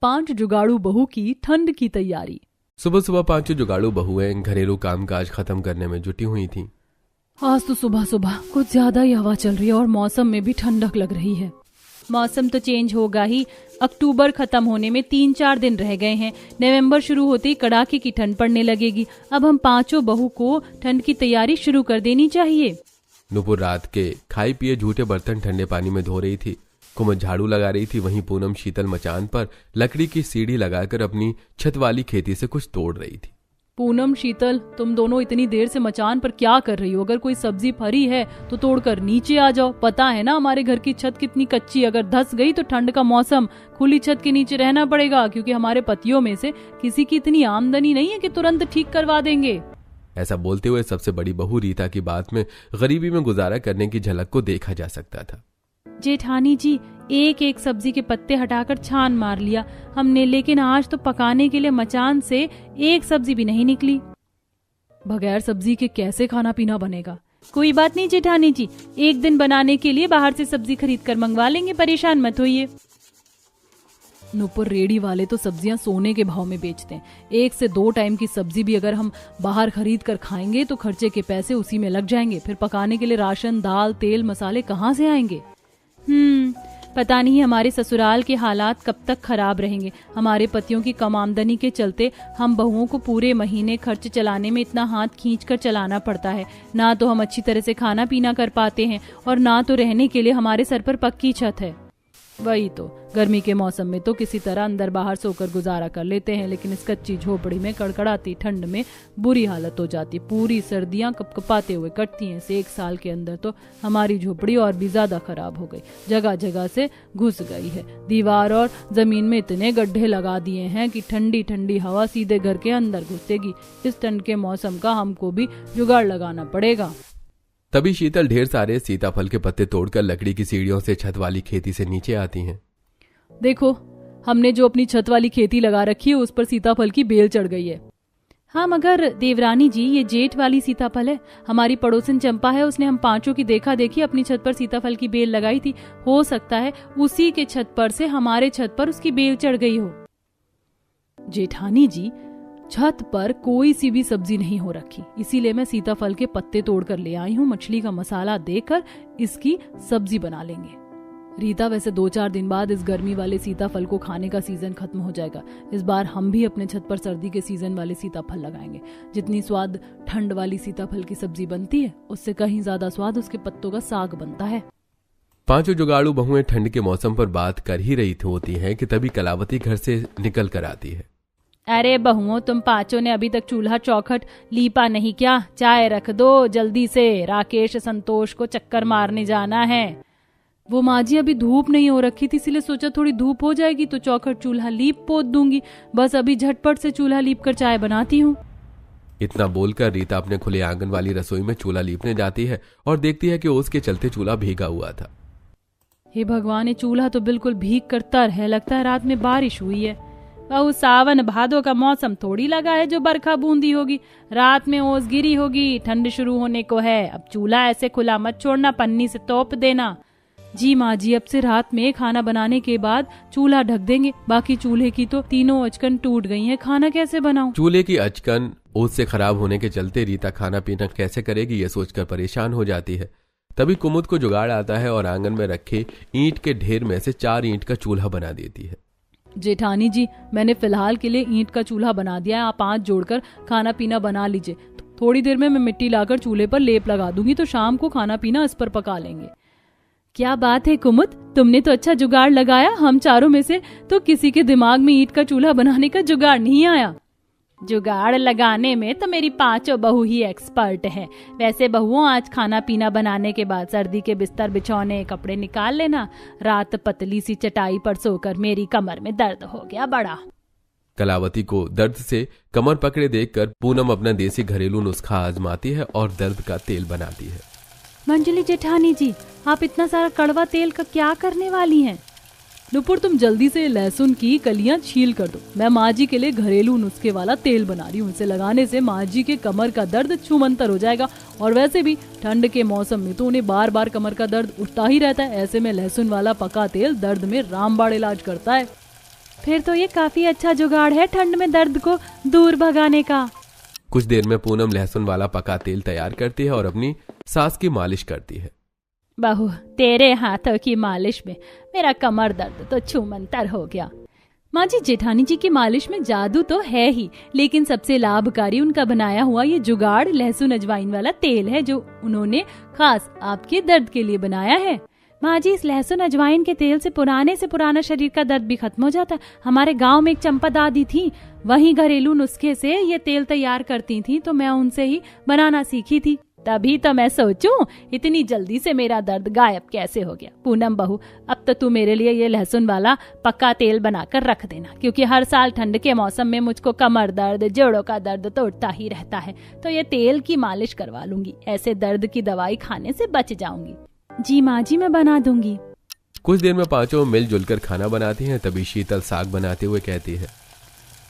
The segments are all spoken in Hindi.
5 जुगाड़ू बहू की ठंड की तैयारी। सुबह सुबह 5 जुगाड़ू बहुएं घरेलू कामकाज खत्म करने में जुटी हुई थीं। आज तो सुबह सुबह कुछ ज्यादा ही हवा चल रही है और मौसम में भी ठंडक लग रही है। मौसम तो चेंज होगा ही, अक्टूबर खत्म होने में 3-4 दिन रह गए हैं। नवंबर शुरू होते ही कड़ाके की ठंड पड़ने लगेगी। अब हम 5 बहू को ठंड की तैयारी शुरू कर देनी चाहिए। नुपुर रात के खाई पिए झूठे बर्तन ठंडे पानी में धो रही थी। कुमुद झाड़ू लगा रही थी। वहीं पूनम शीतल मचान पर लकड़ी की सीढ़ी लगाकर अपनी छत वाली खेती से कुछ तोड़ रही थी। पूनम शीतल, तुम दोनों इतनी देर से मचान पर क्या कर रही हो? अगर कोई सब्जी फरी है तो तोड़कर नीचे आ जाओ। पता है ना हमारे घर की छत कितनी कच्ची, अगर धंस गई तो ठंड का मौसम खुली छत के नीचे रहना पड़ेगा, क्योंकि हमारे पतियों में से किसी की इतनी आमदनी नहीं है कि तुरंत ठीक करवा देंगे। ऐसा बोलते हुए सबसे बड़ी बहू रीता की बात में गरीबी में गुजारा करने की झलक को देखा जा सकता था। जेठानी जी, एक एक सब्जी के पत्ते हटाकर छान मार लिया हमने, लेकिन आज तो पकाने के लिए मचान से एक सब्जी भी नहीं निकली। बगैर सब्जी के कैसे खाना पीना बनेगा? कोई बात नहीं जेठानी जी, एक दिन बनाने के लिए बाहर से सब्जी खरीद कर मंगवा लेंगे, परेशान मत होइए। नुपुर, रेडी वाले तो सब्जियां सोने के भाव में बेचते हैं। 1 से 2 टाइम की सब्जी भी अगर हम बाहर खरीद कर खाएंगे तो खर्चे के पैसे उसी में लग जाएंगे। फिर पकाने के लिए राशन, दाल, तेल, मसाले कहाँ से आएंगे? पता नहीं हमारे ससुराल के हालात कब तक खराब रहेंगे। हमारे पतियों की कम आमदनी के चलते हम बहुओं को पूरे महीने खर्च चलाने में इतना हाथ खींच कर चलाना पड़ता है। ना तो हम अच्छी तरह से खाना पीना कर पाते हैं और ना तो रहने के लिए हमारे सर पर पक्की छत है। वही तो, गर्मी के मौसम में तो किसी तरह अंदर बाहर सोकर गुजारा कर लेते हैं, लेकिन इस कच्ची झोपड़ी में कड़कड़ाती ठंड में बुरी हालत हो जाती। पूरी सर्दियां कपकपाते हुए कटती हैं। 1 साल के अंदर तो हमारी झोपड़ी और भी ज्यादा खराब हो गई, जगह जगह से घुस गई है। दीवार और जमीन में इतने गड्ढे लगा दिए हैं कि ठंडी ठंडी हवा सीधे घर के अंदर घुसेगी। इस ठंड के मौसम का हमको भी जुगाड़ लगाना पड़ेगा। तभी शीतल ढेर सारे सीताफल के पत्ते तोड़कर लकड़ी की सीढ़ियों से छत वाली खेती से नीचे आती हैं। देखो, हमने जो अपनी छत वाली खेती लगा रखी है उस पर सीताफल की बेल चढ़ गई है। हाँ, मगर देवरानी जी, ये जेठ वाली सीताफल है। हमारी पड़ोसन चंपा है, उसने हम 5 की देखा देखी अपनी छत पर सीताफल की बेल लगाई थी। हो सकता है उसी के छत पर से हमारे छत पर उसकी बेल चढ़ गई हो। जेठानी जी, छत पर कोई सी भी सब्जी नहीं हो रखी, इसीलिए मैं सीताफल के पत्ते तोड़कर ले आई हूँ। मछली का मसाला देकर इसकी सब्जी बना लेंगे। रीता, वैसे 2-4 दिन बाद इस गर्मी वाले सीताफल को खाने का सीजन खत्म हो जाएगा। इस बार हम भी अपने छत पर सर्दी के सीजन वाले सीताफल लगाएंगे। जितनी स्वाद ठंड वाली सीताफल की सब्जी बनती है, उससे कहीं ज्यादा स्वाद उसके पत्तों का साग बनता है। 5 जुगाड़ू बहुएं ठंड के मौसम पर बात कर ही रही होती हैं कि तभी कलावती घर से निकल कर आती है। अरे बहुओं, तुम 5 ने अभी तक चूल्हा चौखट लीपा नहीं क्या? चाय रख दो जल्दी से, राकेश संतोष को चक्कर मारने जाना है। वो माँ जी, अभी धूप नहीं हो रखी थी, इसलिए सोचा थोड़ी धूप हो जाएगी तो चौखट चूल्हा लीप पोत दूंगी। बस अभी झटपट से चूल्हा लीप कर चाय बनाती हूँ। इतना बोलकर रीता अपने खुले आंगन वाली रसोई में चूल्हा लीपने जाती है और देखती है कि उसके चलते चूल्हा भीगा हुआ था। हे भगवान, ये चूल्हा तो बिल्कुल भीग कर तर है। लगता है रात में बारिश हुई है। बहु, सावन भादो का मौसम थोड़ी लगा है जो बरखा बूंदी होगी। रात में ओस गिरी होगी, ठंड शुरू होने को है। अब चूल्हा ऐसे खुला मत छोड़ना, पन्नी से तोप देना। जी माँ जी, अब से रात में खाना बनाने के बाद चूल्हा ढक देंगे। बाकी चूल्हे की तो तीनों अचकन टूट गई हैं, खाना कैसे बनाऊं? चूल्हे की अचकन ओस से खराब होने के चलते रीता खाना पीना कैसे करेगी ये सोचकर परेशान हो जाती है। तभी कुमुद को जुगाड़ आता है और आंगन में रखे ईंट के ढेर में से 4 ईंट का चूल्हा बना देती है। जेठानी जी, मैंने फिलहाल के लिए ईंट का चूल्हा बना दिया है। आप 5 जोड़कर खाना पीना बना लीजिए। थोड़ी देर में मैं मिट्टी लाकर चूल्हे पर लेप लगा दूंगी तो शाम को खाना पीना इस पर पका लेंगे। क्या बात है कुमुद, तुमने तो अच्छा जुगाड़ लगाया। हम 4 में से तो किसी के दिमाग में ईंट का चूल्हा बनाने का जुगाड़ नहीं आया। जुगाड़ लगाने में तो मेरी 5 बहू ही एक्सपर्ट है। वैसे बहुओं, आज खाना पीना बनाने के बाद सर्दी के बिस्तर बिछौने कपड़े निकाल लेना। रात पतली सी चटाई पर सोकर मेरी कमर में दर्द हो गया बड़ा। कलावती को दर्द से कमर पकड़े देखकर पूनम अपना देसी घरेलू नुस्खा आजमाती है और दर्द का तेल बनाती है। मंजली जेठानी जी, आप इतना सारा कड़वा तेल का क्या करने वाली हैं? नुपुर, तुम जल्दी से लहसुन की कलियां छील कर दो। मैं माँ जी के लिए घरेलू नुस्खे वाला तेल बना रही हूँ। इसे लगाने से माँ जी के कमर का दर्द छूमंतर हो जाएगा। और वैसे भी ठंड के मौसम में तो उन्हें बार बार कमर का दर्द उठता ही रहता है। ऐसे में लहसुन वाला पका तेल दर्द में रामबाण इलाज करता है। फिर तो ये काफी अच्छा जुगाड़ है ठंड में दर्द को दूर भगाने का। कुछ देर में पूनम लहसुन वाला पका तेल तैयार करती है और अपनी सास की मालिश करती है। बहू, तेरे हाथों की मालिश में मेरा कमर दर्द तो छूमंतर हो गया। माँ जी, जेठानी जी की मालिश में जादू तो है ही, लेकिन सबसे लाभकारी उनका बनाया हुआ ये जुगाड़ लहसुन अजवाइन वाला तेल है जो उन्होंने खास आपके दर्द के लिए बनाया है। माँ जी, इस लहसुन अजवाइन के तेल से पुराना शरीर का दर्द भी खत्म हो जाता है। हमारे गांव में एक चंपा दादी थी, वही घरेलू नुस्खे से ये तेल तैयार करती थी, तो मैं उनसे ही बनाना सीखी थी। तभी तो मैं सोचूं इतनी जल्दी से मेरा दर्द गायब कैसे हो गया। पूनम बहू, अब तो तू मेरे लिए ये लहसुन वाला पक्का तेल बनाकर रख देना, क्योंकि हर साल ठंड के मौसम में मुझको कमर दर्द, जोड़ों का दर्द तो उठता ही रहता है। तो ये तेल की मालिश करवा लूंगी, ऐसे दर्द की दवाई खाने से बच जाऊंगी। जी माँ जी, मैं बना दूंगी। कुछ देर में पांचों मिलजुल कर खाना बनाती हैं। तभी शीतल साग बनाते हुए कहती है,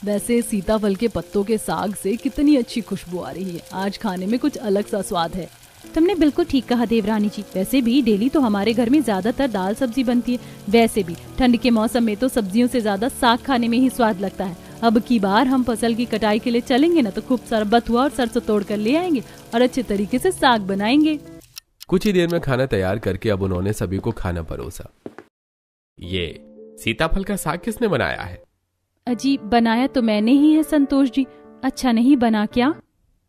वैसे सीताफल के पत्तों के साग से कितनी अच्छी खुशबू आ रही है। आज खाने में कुछ अलग सा स्वाद है। तुमने बिल्कुल ठीक कहा देवरानी जी। वैसे भी डेली तो हमारे घर में ज्यादातर दाल सब्जी बनती है। वैसे भी ठंड के मौसम में तो सब्जियों से ज्यादा साग खाने में ही स्वाद लगता है। अब की बार हम फसल की कटाई के लिए चलेंगे ना, तो खूब सारा बथुआ और सरसों तोड़ कर ले आएंगे और अच्छे तरीके से साग बनाएंगे। कुछ ही देर में खाना तैयार करके अब उन्होंने सभी को खाना परोसा। ये सीताफल का साग किसने बनाया है? अजी, बनाया तो मैंने ही है संतोष जी। अच्छा नहीं बना क्या?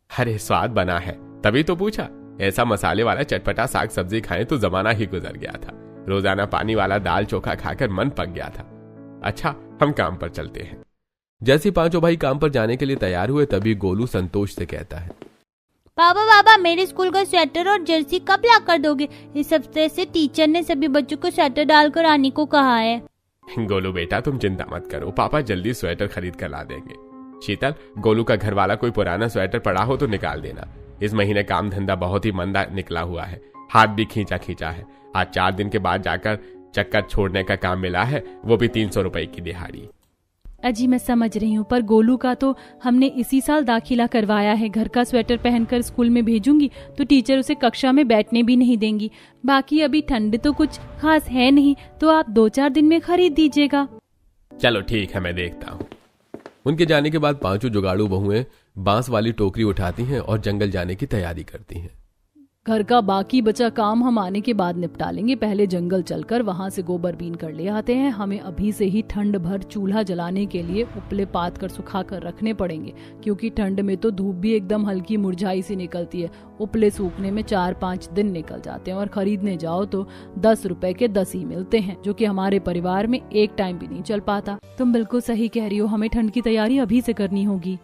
अरे स्वाद बना है, तभी तो पूछा। ऐसा मसाले वाला चटपटा साग सब्जी खाएं तो जमाना ही गुजर गया था। रोजाना पानी वाला दाल चोखा खाकर मन पक गया था। अच्छा, हम काम पर चलते हैं। जैसे पांचों भाई काम पर जाने के लिए तैयार हुए तभी गोलू संतोष से कहता है, पापा, मेरे स्कूल का स्वेटर और जर्सी कब ला कर दोगे? इस हफ्ते से टीचर ने सभी बच्चों को स्वेटर डालकर आने को कहा है। गोलू बेटा, तुम चिंता मत करो, पापा जल्दी स्वेटर खरीद कर ला देंगे। शीतल, गोलू का घर वाला कोई पुराना स्वेटर पड़ा हो तो निकाल देना। इस महीने काम धंधा बहुत ही मंदा निकला हुआ है, हाथ भी खींचा है। आज 4 दिन के बाद जाकर चक्कर छोड़ने का काम मिला है, वो भी 300 रुपए की दिहाड़ी। अजी, मैं समझ रही हूँ, पर गोलू का तो हमने इसी साल दाखिला करवाया है। घर का स्वेटर पहनकर स्कूल में भेजूंगी तो टीचर उसे कक्षा में बैठने भी नहीं देंगी। बाकी अभी ठंड तो कुछ खास है नहीं, तो आप 2-4 दिन में खरीद दीजिएगा। चलो ठीक है, मैं देखता हूँ। उनके जाने के बाद पांचों जुगाड़ू बहुएं बांस वाली टोकरी उठाती हैं और जंगल जाने की तैयारी करती हैं। घर का बाकी बचा काम हम आने के बाद निपटा लेंगे। पहले जंगल चलकर वहां से गोबर बीन कर ले आते हैं। हमें अभी से ही ठंड भर चूल्हा जलाने के लिए उपले पात कर सुखा कर रखने पड़ेंगे, क्योंकि ठंड में तो धूप भी एकदम हल्की मुरझाई सी निकलती है। उपले सूखने में 4-5 दिन निकल जाते हैं और खरीदने जाओ तो 10 रुपए के 10 ही मिलते हैं, जो कि हमारे परिवार में एक टाइम भी नहीं चल पाता। तुम बिल्कुल सही कह रही हो, हमें ठंड की तैयारी अभी से करनी होगी।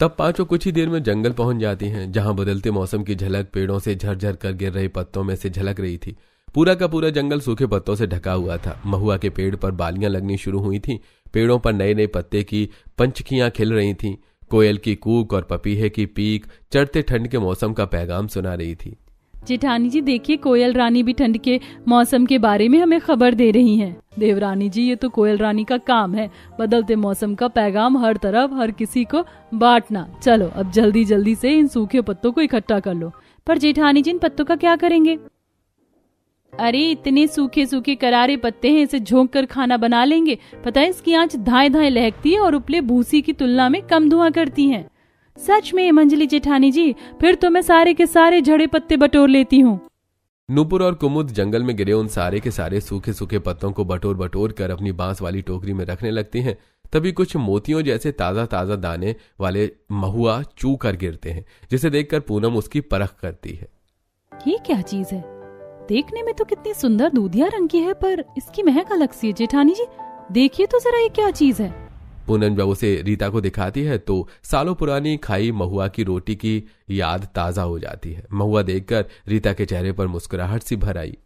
तब पांचों कुछ ही देर में जंगल पहुंच जाती हैं, जहां बदलते मौसम की झलक पेड़ों से झरझर कर गिर रहे पत्तों में से झलक रही थी। पूरा का पूरा जंगल सूखे पत्तों से ढका हुआ था। महुआ के पेड़ पर बालियां लगनी शुरू हुई थीं। पेड़ों पर नए नए पत्ते की पंचखियां खिल रही थीं। कोयल की कूक और पपीहे की पीक चढ़ते ठंड के मौसम का पैगाम सुना रही थी। जेठानी जी देखिए, कोयल रानी भी ठंड के मौसम के बारे में हमें खबर दे रही हैं। देवरानी जी, ये तो कोयल रानी का काम है, बदलते मौसम का पैगाम हर तरफ हर किसी को बांटना। चलो अब जल्दी जल्दी से इन सूखे पत्तों को इकट्ठा कर लो। पर जेठानी जी, इन पत्तों का क्या करेंगे? अरे इतने सूखे सूखे करारे पत्ते हैं, इसे झोंक कर खाना बना लेंगे। पता है, इसकी आंच धाए धाए लहकती है और उपले भूसी की तुलना में कम धुआं करती हैं। सच में मंजली जेठानी जी, फिर तो मैं सारे के सारे झड़े पत्ते बटोर लेती हूँ। नूपुर और कुमुद जंगल में गिरे उन सारे के सारे सूखे सूखे पत्तों को बटोर बटोर कर अपनी बांस वाली टोकरी में रखने लगती हैं। तभी कुछ मोतियों जैसे ताजा ताजा दाने वाले महुआ चू कर गिरते हैं, जिसे देखकर पूनम उसकी परख करती है। ये क्या चीज है? देखने में तो कितनी सुंदर दूधिया रंग की है, पर इसकी महक अलग सी है। जेठानी जी देखिए तो जरा, ये क्या चीज है? पूनम जब उसे रीता को दिखाती है तो सालों पुरानी खाई महुआ की रोटी की याद ताजा हो जाती है। महुआ देखकर रीता के चेहरे पर मुस्कुराहट सी भर आई।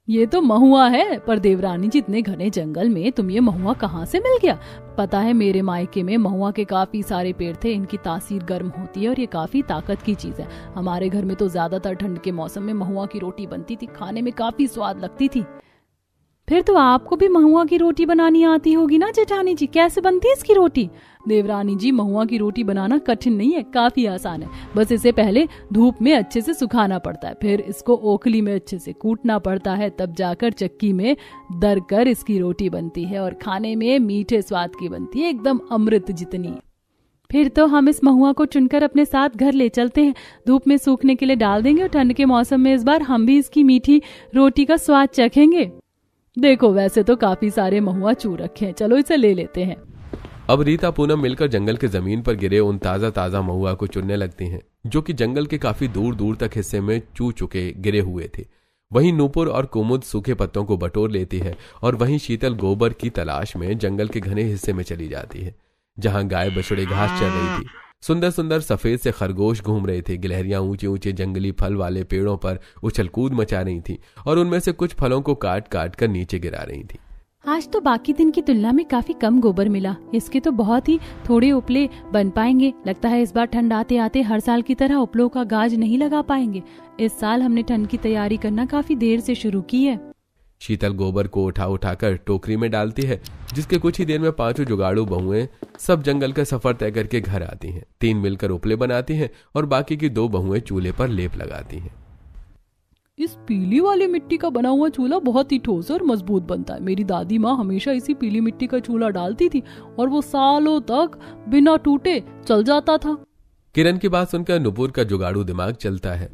ये तो महुआ है, पर देवरानी जी इतने घने जंगल में तुम ये महुआ कहाँ से मिल गया? पता है, मेरे मायके में महुआ के काफी सारे पेड़ थे। इनकी तासीर गर्म होती है और ये काफी ताकत की चीज है। हमारे घर में तो ज्यादातर ठंड के मौसम में महुआ की रोटी बनती थी, खाने में काफी स्वाद लगती थी। फिर तो आपको भी महुआ की रोटी बनानी आती होगी ना जेठानी जी, कैसे बनती है इसकी रोटी? देवरानी जी, महुआ की रोटी बनाना कठिन नहीं है, काफी आसान है। बस इसे पहले धूप में अच्छे से सुखाना पड़ता है, फिर इसको ओखली में अच्छे से कूटना पड़ता है, तब जाकर चक्की में दरकर इसकी रोटी बनती है और खाने में मीठे स्वाद की बनती है, एकदम अमृत जितनी। फिर तो हम इस महुआ को चुनकर अपने साथ घर ले चलते हैं, धूप में सूखने के लिए डाल देंगे और ठंड के मौसम में इस बार हम भी इसकी मीठी रोटी का स्वाद चखेंगे। देखो, वैसे तो काफी सारे महुआ चू रखे हैं, चलो इसे ले लेते हैं। अब रीता पूनम मिलकर जंगल के जमीन पर गिरे उन ताजा ताजा महुआ को चुनने लगती हैं, जो कि जंगल के काफी दूर दूर तक हिस्से में चू चुके गिरे हुए थे। वहीं नूपुर और कुमुद सूखे पत्तों को बटोर लेती है और वहीं शीतल गोबर की तलाश में जंगल के घने हिस्से में चली जाती है, जहां गाय बछड़े घास चर रही थी। सुंदर सुंदर सफेद से खरगोश घूम रहे थे। गिलहरियां ऊंचे ऊंचे जंगली फल वाले पेड़ों पर उछल कूद मचा रही थी और उनमें से कुछ फलों को काट काट कर नीचे गिरा रही थी। आज तो बाकी दिन की तुलना में काफी कम गोबर मिला, इसके तो बहुत ही थोड़े उपले बन पाएंगे। लगता है इस बार ठंड आते आते हर साल की तरह उपलों का गाज नहीं लगा पाएंगे। इस साल हमने ठंड की तैयारी करना काफी देर से शुरू की है। शीतल गोबर को उठा उठाकर टोकरी में डालती है, जिसके कुछ ही देर में 5 जुगाड़ू बहुएं सब जंगल का सफर तय करके घर आती हैं। 3 मिलकर उपले बनाती हैं और बाकी की 2 बहुएं चूल्हे पर लेप लगाती हैं। इस पीली वाली मिट्टी का बना हुआ चूल्हा बहुत ही ठोस और मजबूत बनता है। मेरी दादी माँ हमेशा इसी पीली मिट्टी का चूल्हा डालती थी और वो सालों तक बिना टूटे चल जाता था। किरण की बात सुनकर नुपुर का जुगाड़ू दिमाग चलता है।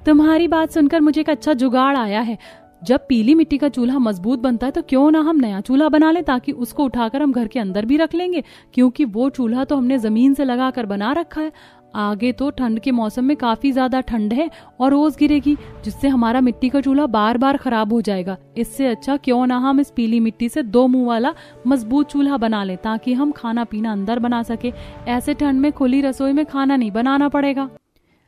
तुम्हारी बात सुनकर मुझे एक अच्छा जुगाड़ आया है। जब पीली मिट्टी का चूल्हा मजबूत बनता है तो क्यों ना हम नया चूल्हा बना लें, ताकि उसको उठाकर हम घर के अंदर भी रख लेंगे, क्योंकि वो चूल्हा तो हमने जमीन से लगाकर बना रखा है। आगे तो ठंड के मौसम में काफी ज्यादा ठंड है और ओस गिरेगी, जिससे हमारा मिट्टी का चूल्हा बार बार खराब हो जाएगा। इससे अच्छा क्यों ना हम इस पीली मिट्टी से 2 मुंह वाला मजबूत चूल्हा बना लें, ताकि हम खाना पीना अंदर बना सके। ऐसे ठंड में खुली रसोई में खाना नहीं बनाना पड़ेगा।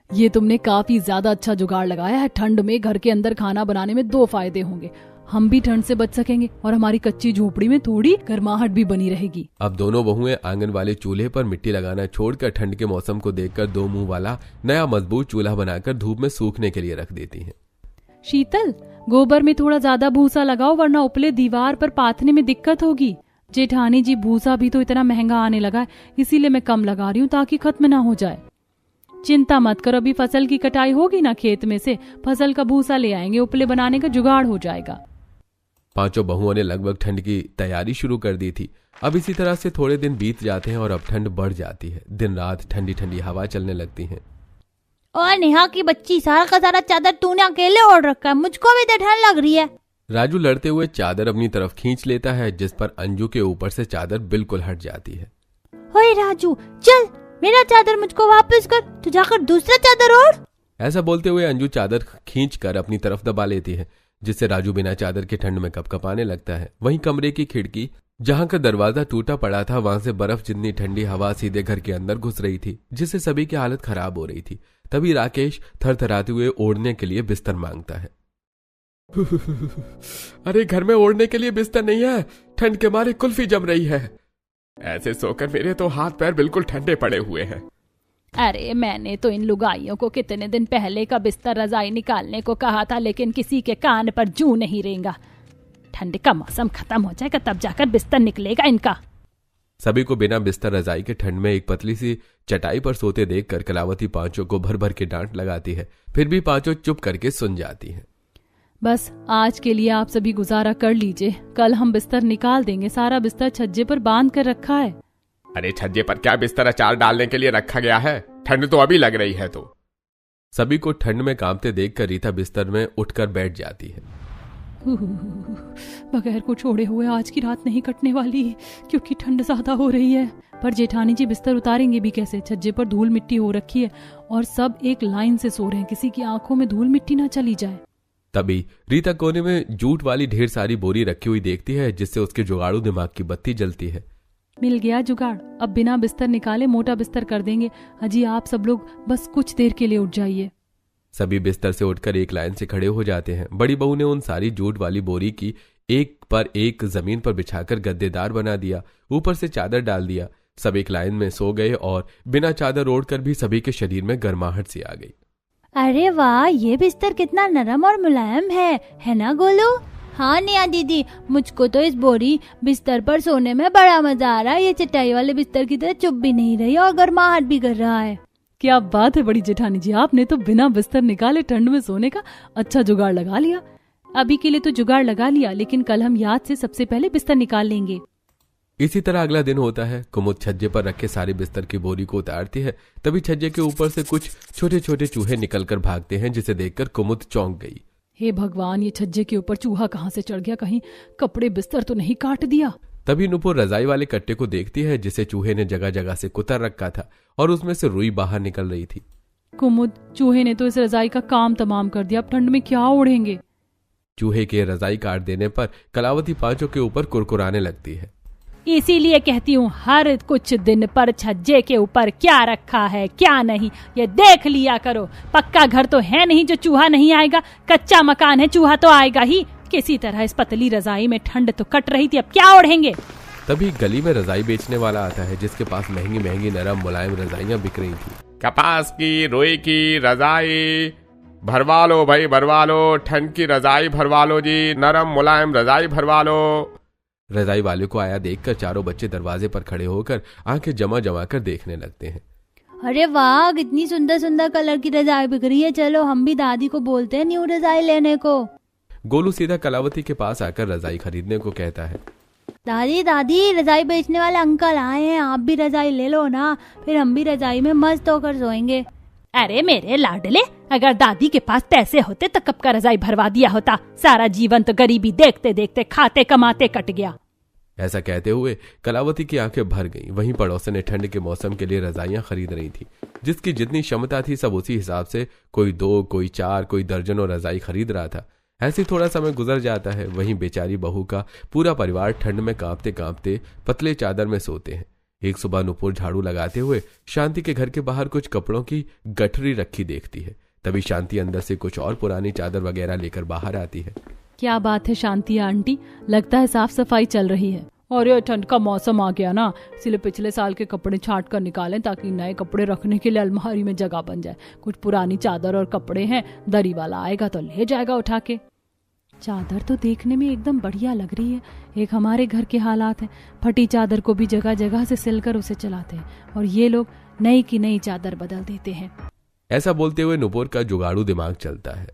ये तुमने काफी ज्यादा अच्छा जुगाड़ लगाया है। ठंड में घर के अंदर खाना बनाने में 2 फायदे होंगे, हम भी ठंड से बच सकेंगे और हमारी कच्ची झोपड़ी में थोड़ी गर्माहट भी बनी रहेगी। अब दोनों बहुएं आंगन वाले चूल्हे पर मिट्टी लगाना छोड़कर ठंड के मौसम को देखकर 2 मुंह वाला नया मजबूत चूल्हा बनाकर धूप में सूखने के लिए रख देती हैं। शीतल, गोबर में थोड़ा ज्यादा भूसा लगाओ, वरना उपले दीवार पर पाथने में दिक्कत होगी। जेठानी जी, भूसा भी तो इतना महंगा आने लगा है, इसीलिए मैं कम लगा रही हूँ ताकि खत्म ना हो जाए। चिंता मत करो, अभी फसल की कटाई होगी ना, खेत में से फसल का भूसा ले आएंगे, उपले बनाने का जुगाड़ हो जाएगा। 5 बहुओं ने लगभग ठंड की तैयारी शुरू कर दी थी। अब इसी तरह से थोड़े दिन बीत जाते हैं और अब ठंड बढ़ जाती है। दिन रात ठंडी ठंडी हवा चलने लगती है। और नेहा की बच्ची, सारा का सारा चादर तूने अकेले ओढ़ रखा है, मुझको भी तो ठंड लग रही है। राजू लड़ते हुए चादर अपनी तरफ खींच लेता है, जिस पर अंजू के ऊपर से चादर बिल्कुल हट जाती है। ओए राजू, चल मेरा चादर मुझको वापस कर, तू जाकर दूसरा चादर ओढ़। ऐसा बोलते हुए अंजू चादर खींच कर अपनी तरफ दबा लेती है, जिससे राजू बिना चादर के ठंड में कपकपाने लगता है। वहीं कमरे की खिड़की, जहां का दरवाजा टूटा पड़ा था, वहां से बर्फ जितनी ठंडी हवा सीधे घर के अंदर घुस रही थी, जिससे सभी की हालत खराब हो रही थी। तभी राकेश थरथराते हुए ओढ़ने के लिए बिस्तर मांगता है। अरे घर में ओढ़ने के लिए बिस्तर नहीं है, ठंड के मारे कुल्फी जम रही है। ऐसे सोकर मेरे तो हाथ पैर बिल्कुल ठंडे पड़े हुए हैं। अरे मैंने तो इन लुगाइयों को कितने दिन पहले का बिस्तर रजाई निकालने को कहा था, लेकिन किसी के कान पर जूं नहीं रेंगा। ठंड का मौसम खत्म हो जाएगा तब जाकर बिस्तर निकलेगा इनका। सभी को बिना बिस्तर रजाई के ठंड में एक पतली सी चटाई पर सोते देखकर कलावती 5 को भर भर के डांट लगाती है। फिर भी 5 चुप करके सुन जाती है। बस आज के लिए आप सभी गुजारा कर लीजिए, कल हम बिस्तर निकाल देंगे। सारा बिस्तर छज्जे पर बांध कर रखा है। अरे छज्जे पर क्या बिस्तर अचार डालने के लिए रखा गया है? ठंड तो अभी लग रही है। तो सभी को ठंड में कांपते देखकर रीता बिस्तर में उठकर बैठ जाती है। बगैर को छोड़े हुए आज की रात नहीं कटने वाली, क्योंकि ठंड ज्यादा हो रही है। पर जेठानी जी बिस्तर उतारेंगे भी कैसे? छज्जे पर धूल मिट्टी हो रखी है और सब एक लाइन से सो रहे हैं, किसी की आंखों में धूल मिट्टी ना चली जाए। तभी रीता कोने में जूट वाली ढेर सारी बोरी रखी हुई देखती है, जिससे उसके जुगाड़ू दिमाग की बत्ती जलती है। मिल गया जुगाड़, अब बिना बिस्तर निकाले मोटा बिस्तर कर देंगे। अजी आप सब लोग बस कुछ देर के लिए उठ जाइए। सभी बिस्तर से उठकर एक लाइन से खड़े हो जाते हैं। बड़ी बहू ने उन सारी जूट वाली बोरी की एक पर एक जमीन पर बिछाकर गद्देदार बना दिया, ऊपर से चादर डाल दिया। सब एक लाइन में सो गए और बिना चादर ओढ़कर भी सभी के शरीर में गर्माहट सी आ गई। अरे वाह, ये बिस्तर कितना नरम और मुलायम है ना गोलू? हाँ नेहा दीदी, मुझको तो इस बोरी बिस्तर पर सोने में बड़ा मजा आ रहा है। ये चटाई वाले बिस्तर की तरह चुप भी नहीं रही और गर्माहट भी कर रहा है। क्या बात है बड़ी जेठानी जी, आपने तो बिना बिस्तर निकाले ठंड में सोने का अच्छा जुगाड़ लगा लिया। अभी के लिए तो जुगाड़ लगा लिया, लेकिन कल हम याद से सबसे पहले बिस्तर निकाल लेंगे। इसी तरह अगला दिन होता है। कुमुद छज्जे पर रखे सारी बिस्तर की बोरी को उतारती है। तभी छज्जे के ऊपर से कुछ छोटे छोटे चूहे निकलकर भागते हैं, जिसे देखकर कुमुद चौंक गई। हे भगवान, ये छज्जे के ऊपर चूहा कहाँ से चढ़ गया? कहीं कपड़े बिस्तर तो नहीं काट दिया? तभी नुपुर रजाई वाले कट्टे को देखती है, जिसे चूहे ने जगह जगह से कुतर रखा था और उसमें से रुई बाहर निकल रही थी। कुमुद, चूहे ने तो इस रजाई का काम तमाम कर दिया, अब ठंड में क्या ओढ़ेंगे? चूहे के रजाई काट देने पर कलावती पांचों के ऊपर कुरकुराने लगती है। इसीलिए कहती हूँ हर कुछ दिन पर छज्जे के ऊपर क्या रखा है क्या नहीं ये देख लिया करो। पक्का घर तो है नहीं जो चूहा नहीं आएगा, कच्चा मकान है, चूहा तो आएगा ही। किसी तरह इस पतली रजाई में ठंड तो कट रही थी, अब क्या ओढ़ेंगे? तभी गली में रजाई बेचने वाला आता है, जिसके पास महंगी महंगी नरम मुलायम रजाइयां बिक रही थी। कपास की, रुई की रजाई भरवा लो भाई, भरवा लो। ठंड की रजाई भरवा लो जी, नरम मुलायम रजाई भरवा लो। रजाई वाले को आया देखकर चारों बच्चे दरवाजे पर खड़े होकर आंखें जमा जमा कर देखने लगते हैं। अरे वाह, कितनी सुंदर सुंदर कलर की रजाई बिक रही है। चलो हम भी दादी को बोलते हैं न्यू रजाई लेने को। गोलू सीधा कलावती के पास आकर रजाई खरीदने को कहता है। दादी दादी, रजाई बेचने वाले अंकल आए हैं, आप भी रजाई ले लो ना, फिर हम भी रजाई में मस्त होकर सोएंगे। अरे मेरे लाडले, अगर दादी के पास पैसे होते तो कब का रजाई भरवा दिया होता। सारा जीवन तो गरीबी देखते देखते खाते कमाते कट गया। ऐसा कहते हुए कलावती की आंखें भर गईं। वहीं पड़ोसन ने ठंड के मौसम के लिए रजाइयां खरीद रही थी। जिसकी जितनी क्षमता थी सब उसी हिसाब से, कोई 2, कोई 4, कोई दर्जनों रजाई खरीद रहा था। ऐसे ही थोड़ा समय गुजर जाता है। वहीं बेचारी बहू का पूरा परिवार ठंड में कांपते कांपते पतले चादर में सोते हैं। एक सुबह नुपुर झाड़ू लगाते हुए शांति के घर के बाहर कुछ कपड़ों की गठरी रखी देखती है। तभी शांति अंदर से कुछ और पुरानी चादर वगैरह लेकर बाहर आती है। क्या बात है शांति आंटी, लगता है साफ सफाई चल रही है। और ये ठंड का मौसम आ गया ना, इसलिए पिछले साल के कपड़े छांट कर निकालें ताकि नए कपड़े रखने के लिए अलमारी में जगह बन जाए। कुछ पुरानी चादर और कपड़े हैं, दरी वाला आएगा तो ले जाएगा उठा के। चादर तो देखने में एकदम बढ़िया लग रही है। एक हमारे घर के हालात है, फटी चादर को भी जगह जगह से सिलकर उसे चलाते हैं और ये लोग नई की नई चादर बदल देते हैं। ऐसा बोलते हुए नुपुर का जुगाड़ू दिमाग चलता है।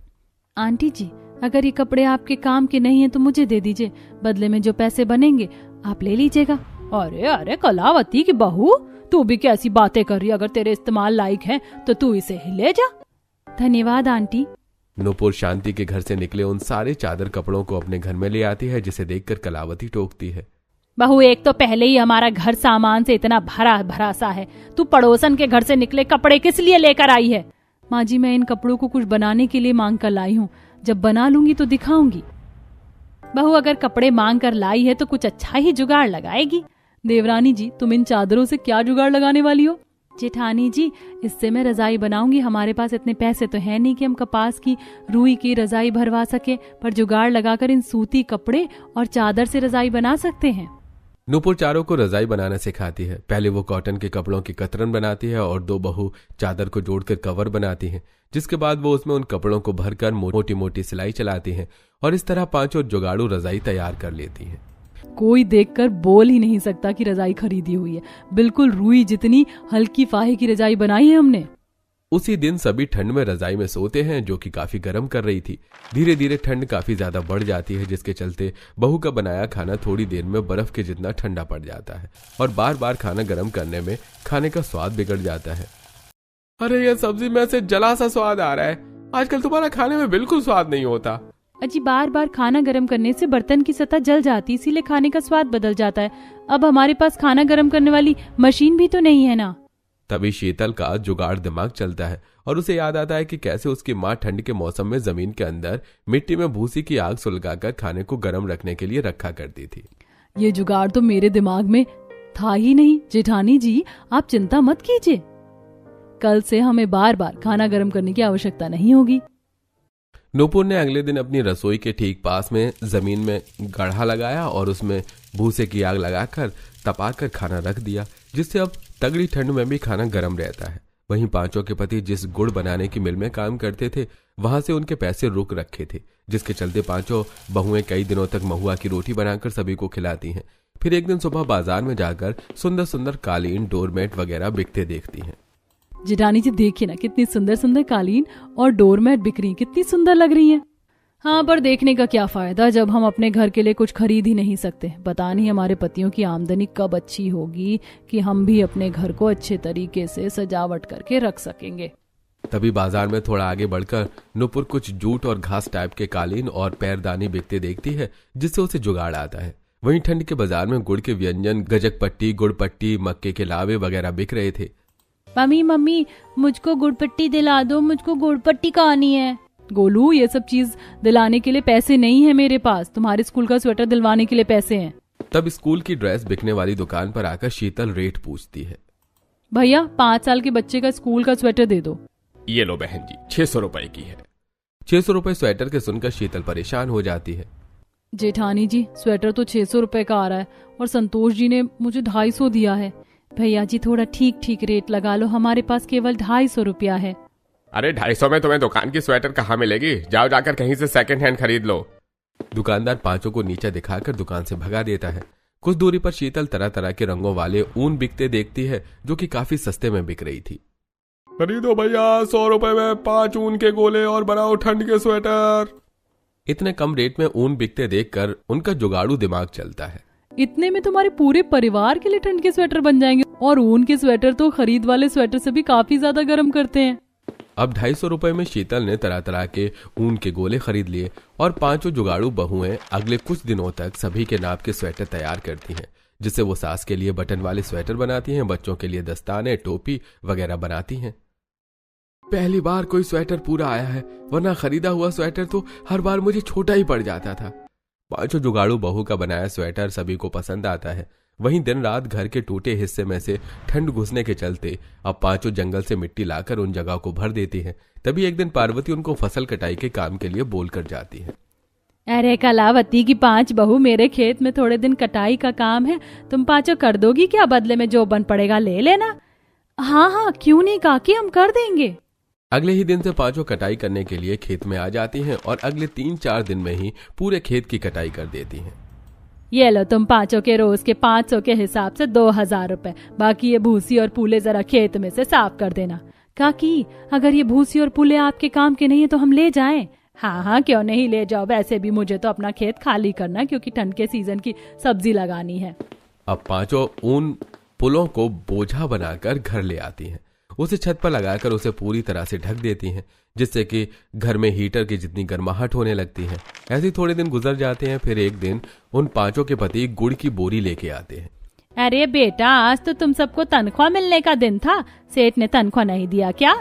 आंटी जी, अगर ये कपड़े आपके काम के नहीं है तो मुझे दे दीजिए, बदले में जो पैसे बनेंगे आप ले लीजिएगा। अरे अरे कलावती की बहू, तू भी कैसी बातें कर रही है? अगर तेरे इस्तेमाल लायक है तो तू इसे ही ले जा। धन्यवाद आंटी। नुपुर शांति के घर से निकले उन सारे चादर कपड़ों को अपने घर में ले आती है, जिसे देखकर कलावती टोकती है। बहू, एक तो पहले ही हमारा घर सामान से इतना भरा भरा सा है, तू पड़ोसन के घर से निकले कपड़े किस लिए लेकर आई है? माँ जी, मैं इन कपड़ों को कुछ बनाने के लिए मांग कर लाई हूँ, जब बना लूंगी तो दिखाऊंगी। बहू, अगर कपड़े मांग कर लाई है तो कुछ अच्छा ही जुगाड़ लगाएगी। देवरानी जी, तुम इन चादरों से क्या जुगाड़ लगाने वाली हो? जेठानी जी, इससे मैं रजाई बनाऊंगी। हमारे पास इतने पैसे तो है नहीं कि हम कपास की, रुई की रजाई भरवा सके, पर जुगाड़ लगाकर इन सूती कपड़े और चादर से रजाई बना सकते हैं। नुपुर चारों को रजाई बनाना सिखाती है। पहले वो कॉटन के कपड़ों की कतरन बनाती है और 2 बहू चादर को जोड़कर कवर बनाती हैं। जिसके बाद वो उसमें उन कपड़ों को भरकर मोटी मोटी सिलाई चलाती हैं और इस तरह 5 जुगाड़ू रजाई तैयार कर लेती हैं। कोई देखकर बोल ही नहीं सकता कि रजाई खरीदी हुई है। बिल्कुल रुई जितनी हल्की फाहे की रजाई बनाई है हमने। उसी दिन सभी ठंड में रजाई में सोते हैं, जो कि काफी गर्म कर रही थी। धीरे धीरे ठंड काफी ज्यादा बढ़ जाती है, जिसके चलते बहू का बनाया खाना थोड़ी देर में बर्फ के जितना ठंडा पड़ जाता है और बार बार खाना गर्म करने में खाने का स्वाद बिगड़ जाता है। अरे ये सब्जी में से जला सा स्वाद आ रहा है। आजकल तुम्हारा खाने में बिल्कुल स्वाद नहीं होता। अजी, बार बार खाना गर्म करने से बर्तन की सतह जल जाती, इसीलिए खाने का स्वाद बदल जाता है। अब हमारे पास खाना गर्म करने वाली मशीन भी तो नहीं है ना। तभी शीतल का जुगाड़ दिमाग चलता है और उसे याद आता है कि कैसे उसकी माँ ठंड के मौसम में जमीन के अंदर मिट्टी में भूसी की आग सुलगाकर खाने को गर्म रखने के लिए रखा करती थी। ये जुगाड़ तो मेरे दिमाग में था ही नहीं। जेठानी जी, आप चिंता मत कीजिए, कल से हमें बार बार खाना गर्म करने की आवश्यकता नहीं होगी। नुपुर ने अगले दिन अपनी रसोई के ठीक पास में जमीन में गड्ढा लगाया और उसमें भूसे की आग लगाकर तपाकर खाना रख दिया, जिससे अब तगड़ी ठंड में भी खाना गर्म रहता है। वहीं पांचों के पति जिस गुड़ बनाने की मिल में काम करते थे वहां से उनके पैसे रुक रखे थे, जिसके चलते पांचों बहुएं कई दिनों तक महुआ की रोटी बनाकर सभी को खिलाती हैं। फिर एक दिन सुबह बाजार में जाकर सुंदर सुंदर कालीन, डोरमेट वगैरह बिकते देखती हैं। जेठानी जी देखिए ना, कितनी सुंदर सुंदर कालीन और डोरमेट बिक रही हैं, कितनी सुंदर लग रही हैं। हाँ, पर देखने का क्या फायदा जब हम अपने घर के लिए कुछ खरीद ही नहीं सकते। पता नहीं हमारे पतियों की आमदनी कब अच्छी होगी कि हम भी अपने घर को अच्छे तरीके से सजावट करके रख सकेंगे। तभी बाजार में थोड़ा आगे बढ़कर नुपुर कुछ जूट और घास टाइप के कालीन और पैरदानी बिकते देखती है, जिससे उसे जुगाड़ आता है। वहीं ठंड के बाजार में गुड़ के व्यंजन, गजक पट्टी, गुड़ पट्टी, मक्के के लावे वगैरह बिक रहे थे। मम्मी मुझको गुड़ पट्टी दिला दो, मुझको गुड़ पट्टी कहानी है। गोलू, ये सब चीज दिलाने के लिए पैसे नहीं है मेरे पास, तुम्हारे स्कूल का स्वेटर दिलवाने के लिए पैसे हैं। तब स्कूल की ड्रेस बिकने वाली दुकान पर आकर शीतल रेट पूछती है। भैया 5 साल के बच्चे का स्कूल का स्वेटर दे दो। ये लो बहन जी, 600 रुपए की है। 600 रुपए स्वेटर के सुनकर शीतल परेशान हो जाती है। जेठानी जी, स्वेटर तो 600 रुपए का आ रहा है और संतोष जी ने मुझे 250 दिया है। भैया जी थोड़ा ठीक ठीक रेट लगा लो, हमारे पास केवल 250 रुपया है। अरे 250 में तुम्हें दुकान की स्वेटर कहाँ मिलेगी? जाओ जाकर कहीं से सेकंड हैंड खरीद लो। दुकानदार पांचों को नीचे दिखाकर दुकान से भगा देता है। कुछ दूरी पर शीतल तरह तरह के रंगों वाले ऊन बिकते देखती है, जो कि काफी सस्ते में बिक रही थी। खरीदो भैया, 100 रुपए में 5 ऊन के गोले और बनाओ ठंड के स्वेटर। इतने कम रेट में ऊन बिकते देखकर उनका जुगाड़ू दिमाग चलता है। इतने में तुम्हारे पूरे परिवार के लिए ठंड के स्वेटर बन जाएंगे, और ऊन के स्वेटर तो खरीद वाले स्वेटर से भी काफी ज्यादा गर्म करते हैं। अब 250 रुपए में शीतल ने तरह तरह के ऊन के गोले खरीद लिए और पांचों जुगाड़ू बहुएं अगले कुछ दिनों तक सभी के नाप के स्वेटर तैयार करती हैं, जिससे वो सास के लिए बटन वाले स्वेटर बनाती हैं, बच्चों के लिए दस्ताने, टोपी वगैरह बनाती हैं। पहली बार कोई स्वेटर पूरा आया है, वरना खरीदा हुआ स्वेटर तो हर बार मुझे छोटा ही पड़ जाता था। पांचों जुगाड़ू बहू का बनाया स्वेटर सभी को पसंद आता है। वहीं दिन रात घर के टूटे हिस्से में से ठंड घुसने के चलते अब पांचों जंगल से मिट्टी लाकर उन जगह को भर देती हैं। तभी एक दिन पार्वती उनको फसल कटाई के काम के लिए बोल कर जाती है। अरे कलावती की 5 बहू, मेरे खेत में थोड़े दिन कटाई का काम है, तुम पांचों कर दोगी क्या? बदले में जो बन पड़ेगा ले लेना। हाँ, क्यों नहीं काकी, हम कर देंगे। अगले ही दिन से पांचों कटाई करने के लिए खेत में आ जाती हैं और अगले 3-4 दिन में ही पूरे खेत की कटाई कर देती हैं। ये लो तुम पांचों के रोज के 500 के हिसाब से 2000 रुपए, बाकी ये भूसी और पूले जरा खेत में से साफ कर देना। काकी, अगर ये भूसी और पूले आपके काम के नहीं है तो हम ले जाएं? हाँ, क्यों नहीं, ले जाओ। वैसे भी मुझे तो अपना खेत खाली करना, क्योंकि ठंड के सीजन की सब्जी लगानी है। अब पांचों उन पुलों को बोझा बनाकर घर ले आती हैं। उसे छत पर लगाकर उसे पूरी तरह से ढक देती हैं, जिससे कि घर में हीटर की जितनी गर्माहट होने लगती है। ऐसे ही थोड़े दिन गुजर जाते हैं। फिर एक दिन उन पांचों के पति गुड़ की बोरी लेके आते हैं। अरे बेटा, आज तो तुम सबको तनख्वाह मिलने का दिन था, सेठ ने तनख्वाह नहीं दिया क्या?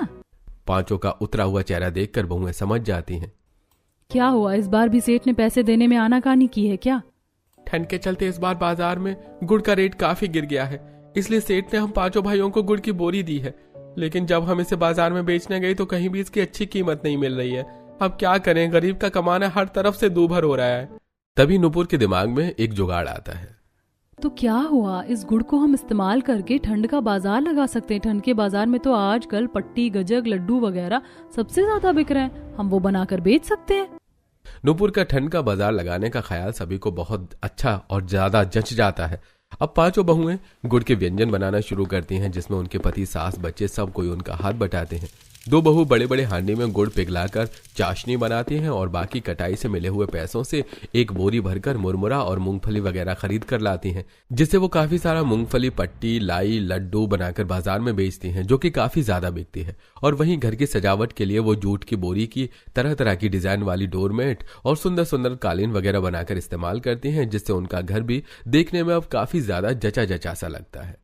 पांचों का उतरा हुआ चेहरा देखकर बहुएं समझ जाती हैं। क्या हुआ, इस बार भी सेठ ने पैसे देने में आनाकानी की है क्या? ठंड के चलते इस बार बाजार में गुड़ का रेट काफी गिर गया है, इसलिए सेठ ने हम पांचों भाइयों को गुड़ की बोरी दी है। लेकिन जब हम इसे बाजार में बेचने गए तो कहीं भी इसकी अच्छी कीमत नहीं मिल रही है। अब क्या करें, गरीब का कमाना हर तरफ से दूभर हो रहा है। तभी नुपुर के दिमाग में एक जुगाड़ आता है। तो क्या हुआ, इस गुड़ को हम इस्तेमाल करके ठंड का बाजार लगा सकते हैं। ठंड के बाजार में तो आजकल पट्टी, गजक, लड्डू वगैरह सबसे ज्यादा बिक रहे हैं, हम वो बनाकर बेच सकते हैं। नुपुर का ठंड का बाजार लगाने का ख्याल सभी को बहुत अच्छा और ज्यादा जच जाता है। अब पांचों बहुएं गुड़ के व्यंजन बनाना शुरू करती हैं, जिसमें उनके पति, सास, बच्चे सब कोई उनका हाथ बटाते हैं। 2 बहू बड़े बड़े हांडी में गुड़ पिघलाकर चाशनी बनाती हैं और बाकी कटाई से मिले हुए पैसों से एक बोरी भरकर मुरमुरा और मूंगफली वगैरह खरीद कर लाती हैं, जिससे वो काफी सारा मूंगफली, पट्टी, लाई, लड्डू बनाकर बाजार में बेचती हैं, जो कि काफी ज्यादा बिकती है। और वहीं घर की सजावट के लिए वो जूट की बोरी की तरह तरह की डिजाइन वाली डोरमेट और सुंदर सुंदर कालीन वगैरह बनाकर इस्तेमाल करती हैं, जिससे उनका घर भी देखने में अब काफी ज्यादा जचा जचा सा लगता है।